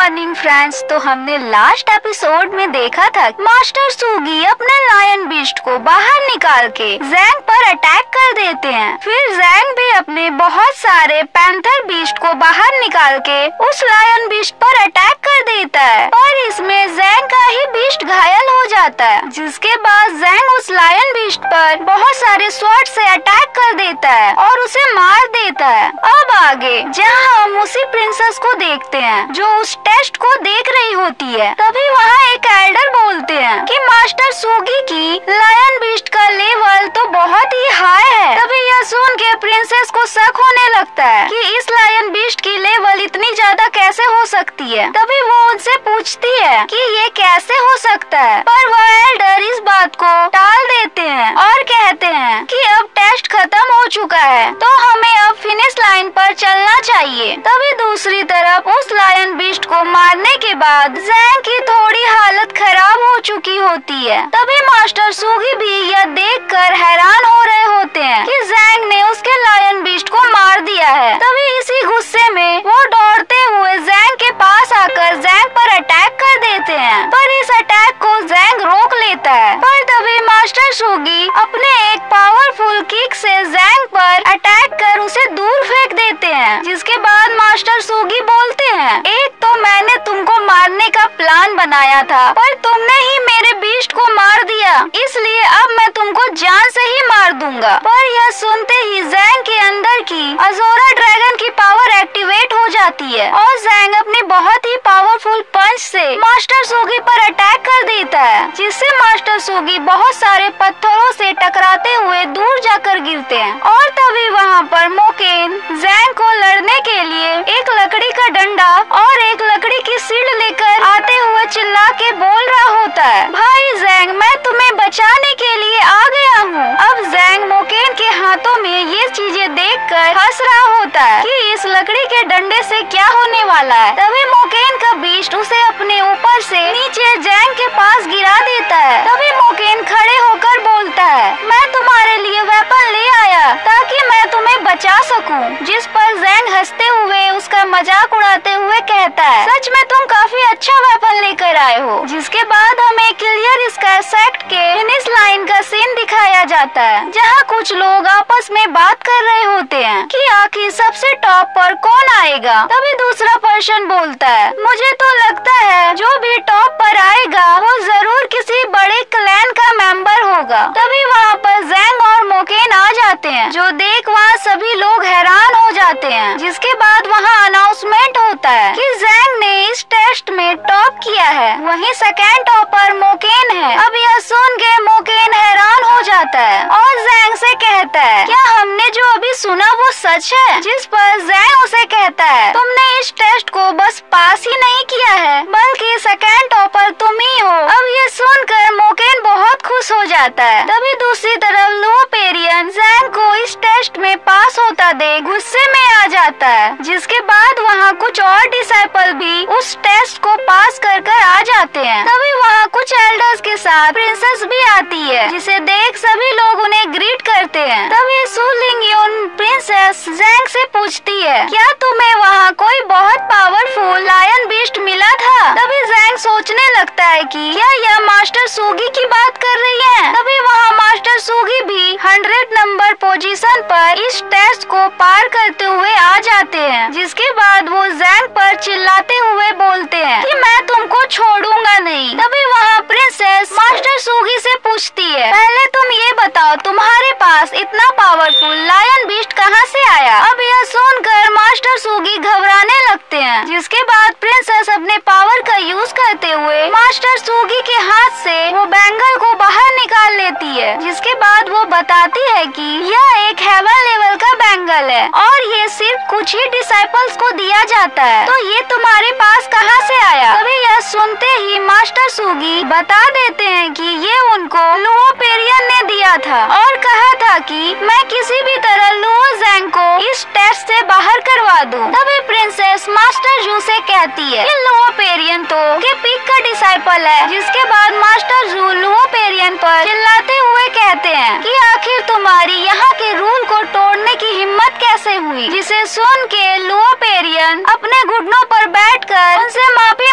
Morning friends. तो हमने last episode में देखा था मास्टर सूगी अपने लायन बीस्ट को बाहर निकाल के जैंग पर अटैक कर देते हैं। फिर जैंग भी अपने बहुत सारे पैंथर बीस्ट को बाहर निकाल के उस लायन बीस्ट पर अटैक कर देता है और इसमें जैंग का ही बीस्ट घायल हो जाता है। जिसके बाद जैंग उस लायन बीस्ट पर बहुत सारे स्वॉर्ड से अटैक कर देता है और उसे मार देता है। अब आगे जहाँ हम उसी प्रिंसेस को देखते हैं जो उस टेस्ट को देख रही होती है। तभी वहाँ एक एल्डर बोलते हैं कि मास्टर सूगी की लायन बीस्ट का लेवल तो बहुत ही हाई है। तभी यह सुन के प्रिंसेस को शक होने लगता है कि इस लायन बीस्ट की लेवल इतनी ज्यादा कैसे हो सकती है। तभी वो उनसे पूछती है कि ये कैसे हो सकता है, पर वह एल्डर इस बात को टाल देते हैं और कहते हैं कि अब टेस्ट खत्म हो चुका है तो हमें अब फिनिश लाइन पर चलना चाहिए। तभी दूसरी तरफ उस लायन बीस्ट को मारने के बाद जैंग की थोड़ी हालत खराब हो चुकी होती है। तभी मास्टर सूगी भी यह देखकर हैरान हो रहे होते हैं कि जैंग ने उसके लायन बीस्ट को मार दिया है। तभी इसी गुस्से में वो दौड़ते हुए जैंग के पास आकर जैंग पर अटैक कर देते हैं, पर इस अटैक को जैंग रोक लेता है। पर तभी मास्टर सूगी अपने एक पावरफुल किक से जैंग पर अटैक कर उसे दूर फेंक देते हैं। जिसके बाद मास्टर सूगी बोलते हैं, एक तो मैंने तुमको मारने का प्लान बनाया था पर तुमने ही मेरे बीस्ट को मार दिया, इसलिए अब मैं तुमको जान से ही मार दूंगा। पर यह सुनते ही जैंग के अंदर की अजोरा ड्रैगन की पावर एक्टिवेट हो जाती है और जैंग अपनी बहुत ही पावरफुल पंच से मास्टर सूगी पर अटैक कर देता है, जिससे मास्टर सूगी बहुत सारे पत्थरों से टकराते हुए दूर जाकर गिरते हैं। और तभी वहाँ पर मोकेन जैंग को लड़ने के लिए एक लकड़ी का डंडा और एक लकड़ी की सीढ़ लेकर आते हुए चिल्ला के बोल रहा होता है, भाई जैंग मैं तुम्हें बचाने के लिए आ गया हूँ। अब जैंग मोकेन के हाथों में ये चीजें देखकर हंस रहा होता है कि इस लकड़ी के डंडे से क्या होने वाला है। तभी मोकेन का बीस्ट उसे अपने ऊपर से नीचे जैंग के पास गिरा देता है। तभी मोकेन खड़े होकर बोलता है, मैं तुम्हारे लिए वेपन ले आया ताकि मैं तुम्हें बचा सकूं। जिस पर जैंग हंसते हुए उसका मजाक उड़ाते हुए कहता है, सच में तुम काफी अच्छा वेपन लेकर आए हो। जिसके बाद हमें क्लियर स्काई सेक्ट के फिनिश लाइन का सीन दिखाया जाता है, जहाँ कुछ लोग आपस में बात कर रहे होते हैं कि आखिर सबसे टॉप पर कौन आएगा। तभी दूसरा पर्सन बोलता है, मुझे तो लगता है जो भी टॉप पर आएगा वो जरूर किसी बड़े क्लैन का मेंबर होगा। तभी वहाँ पर जैंग और मोकेन आ जाते हैं, जो देख वहाँ सभी लोग हैरान हो जाते हैं। जिसके बाद वहाँ अनाउंसमेंट होता है कि जैंग ने इस टेस्ट में टॉप किया है, वहीं सेकेंड टॉपर मोकेन है। अब यह सुन के मोकेन हैरान हो जाता है और जैंग से कहता है, क्या हमने जो अभी सुना वो सच है। जिस पर जैंग उसे कहता है, तुमने इस टेस्ट को बस पास ही नहीं किया है बल्कि सेकेंड टॉपर तुम ही हो। अब ये सुनकर मोकेन बहुत खुश हो जाता है। तभी दूसरी तरफ लुओपेरियन जैंग को इस टेस्ट में पास होता देख गुस्से में आ जाता है। जिसके बाद वहाँ कुछ और डिसाइपल भी उस टेस्ट को पास कर आ जाते हैं। तभी वहाँ कुछ एल्डर्स के साथ प्रिंसेस भी आती है, जिसे देख सभी लोग उन्हें ग्रीट करते हैं। तभी सु लिंगयुन प्रिंसेस जैंग से पूछती है, क्या तुम्हें वहाँ कोई बहुत पावरफुल लायन बीस्ट मिला था। तभी जैंग सोचने लगता है कि क्या यह मास्टर सूगी की बात कर रही है। तभी वहाँ मास्टर सूगी भी 100 नंबर पोजीशन पर इस टेस्ट को पार करते हुए आ जाते हैं। जिसके बाद वो जैंग पर चिल्लाते हुए बोलते हैं कि मैं तुमको छोड़ूंगा नहीं। तभी वहाँ प्रिंसेस मास्टर सूगी से पूछती है, पहले तुम ये बताओ तुम्हारे पास इतना पावरफुल लायन बीस्ट कहाँ से आया। अब यह सुनकर मास्टर सूगी घबराने लगते हैं। जिसके बाद प्रिंसेस अपने पावर का यूज करते हुए मास्टर सूगी के हाथ से वो बैंगल को बाहर निकाल लेती है। जिसके बाद वो बताती है कि यह एक हेवन लेवल का बैंगल है और ये सिर्फ कुछ ही डिसाइपल्स को दिया जाता है, तो ये तुम्हारे पास कहाँ से आया। तभी यह सुनते ही मास्टर सूगी बता देते हैं कि ये उनको लुओपेरियन ने दिया था और कहा था कि मैं किसी भी तरह लुओ जैंग को इस टेस्ट से बाहर करवा दूं। तभी प्रिंसेस मास्टर जू से कहती है कि लुओपेरियन तो के पिक का डिसाइपल है। जिसके बाद मास्टर जू लुओपेरियन पर चिल्लाते हुए कहते हैं कि आखिर तुम्हारी यहाँ के रूल को तोड़ने की हिम्मत कैसे हुई। जिसे सुन के लुओपेरियन अपने घुटनों पर बैठकर उनसे माफी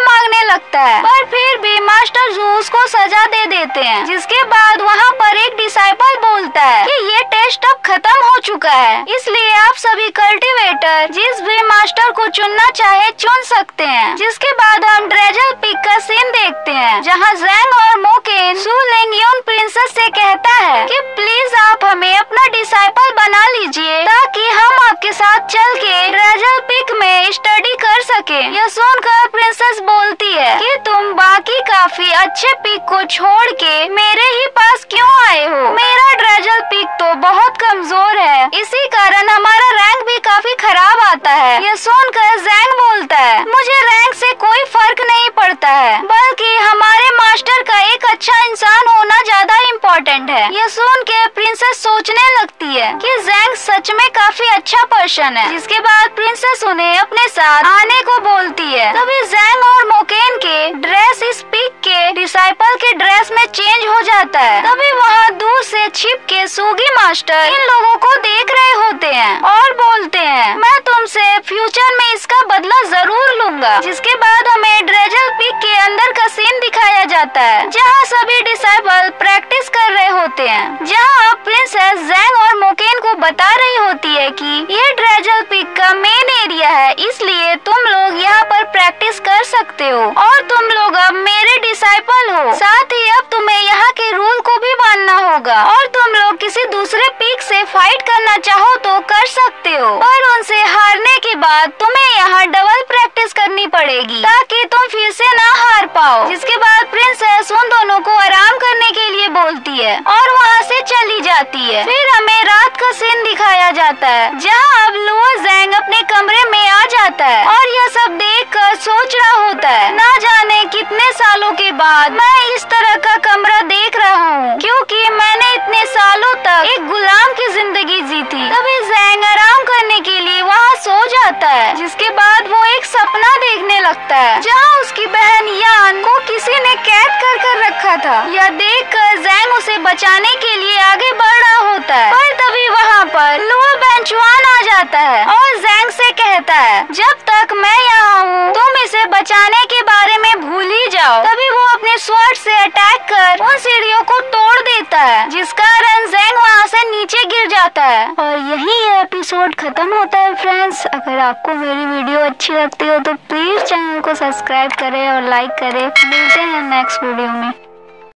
चुका है, इसलिए आप सभी कल्टीवेटर जिस भी मास्टर को चुनना चाहे चुन सकते हैं। जिसके बाद हम ड्रेजल पिक का सीन देखते हैं, जहां ज़ैंग और मोकेन सू लेंगयुन प्रिंसेस से कहता है कि प्लीज आप हमें अपना डिसाइपल बना लीजिए ताकि हम आपके साथ चल के ड्रेजल पिक में स्टडी कर सके। यह सुनकर प्रिंसेस बोलती है कि तुम बाकी काफी अच्छे पिक को छोड़ के मेरे ही पास क्यों आए हो? मेरा ड्रेजल पिक तो बहुत कमजोर है, इसी कारण हमारा रैंक भी काफी खराब आता है। यह सुनकर ज़ैंग बोलता है मुझे रैंक से कोई फर्क नहीं पड़ता है, बल्कि हमारे मास्टर का एक अच्छा इंसान होना ज्यादा इम्पोर्टेंट है। यह सुन के प्रिंसेस सोचने लगती है कि ज़ैंग सच में काफी अच्छा पर्सन है। जिसके बाद प्रिंसेस उन्हें अपने साथ आने को बोलती है। तभी ज़ैंग और मोकेन के ड्रेस इस पिक के डिसाइपल के ड्रेस में चेंज हो जाता है। तभी वहाँ दूर से छिप के सूगी मास्टर इन लोगों को देख रहे होते हैं और बोलते हैं मैं तुमसे फ्यूचर में इसका बदला जरूर लूंगा। जिसके बाद हमें ड्रेजल पिक के अंदर का सीन दिखाया जाता है, जहाँ सभी डिसाइपल प्रैक्टिस कर रहे होते हैं। जहाँ प्रिंसेस ज़ैंग और मोकेन को बता रही होती है कि ये ड्रेजल पिक का मेन एरिया है, इसलिए तुम लोग यहाँ पर प्रैक्टिस कर सकते हो और तुम लोग अब मेरे डिसाइपल हो। साथ ही अब तुम्हें यहाँ के रूल को भी मानना होगा और तुम लोग किसी दूसरे पिक से फाइट करना चाहो तो कर सकते हो, पर उनसे हारने के बाद तुम्हें यहाँ डबल प्रैक्टिस करनी पड़ेगी ताकि तुम फिर से ना हार पाओ। जिसके बाद प्रिंसेस उन दोनों को आराम करने के लिए बोलती है और वहाँ से चली जाती है। फिर हमें रात का सीन दिखाया जाता है, जहाँ अब लुओ ज़ैंग अपने कमरे में आ जाता है और यह सब देखकर सोच रहा होता है ना जाने कितने सालों के बाद मैं इस तरह का कमरा देख रहा हूँ, क्योंकि मैंने इतने सालों तक एक गुलाम की जिंदगी जी थी। तभी ज़ैंग आराम करने के लिए वहाँ सो जाता है। जिसके बाद वो एक सपना देखने लगता है, जहाँ उसकी बहन यान को किसी ने कैद कर रखा था। यह देखकर ज़ैंग उसे बचाने के लिए आगे बढ़ रहा होता है, पर तभी वहाँ पर लुओ बेंचुआन आ जाता है और ज़ैंग से कहता है जब तक मैं यहाँ हूँ तुम इसे बचाने के बारे में भूल ही जाओ। तभी वो अपने स्वॉर्ड से अटैक कर उन सीढ़ियों को तोड़ देता है, जिस कारण ज़ैंग वहाँ से नीचे गिर जाता है। और यही ये एपिसोड खत्म होता है फ्रेंड्स। अगर आपको मेरी वीडियो अच्छी लगती हो तो प्लीज चैनल को सब्सक्राइब करें और लाइक करें। मिलते हैं नेक्स्ट वीडियो में।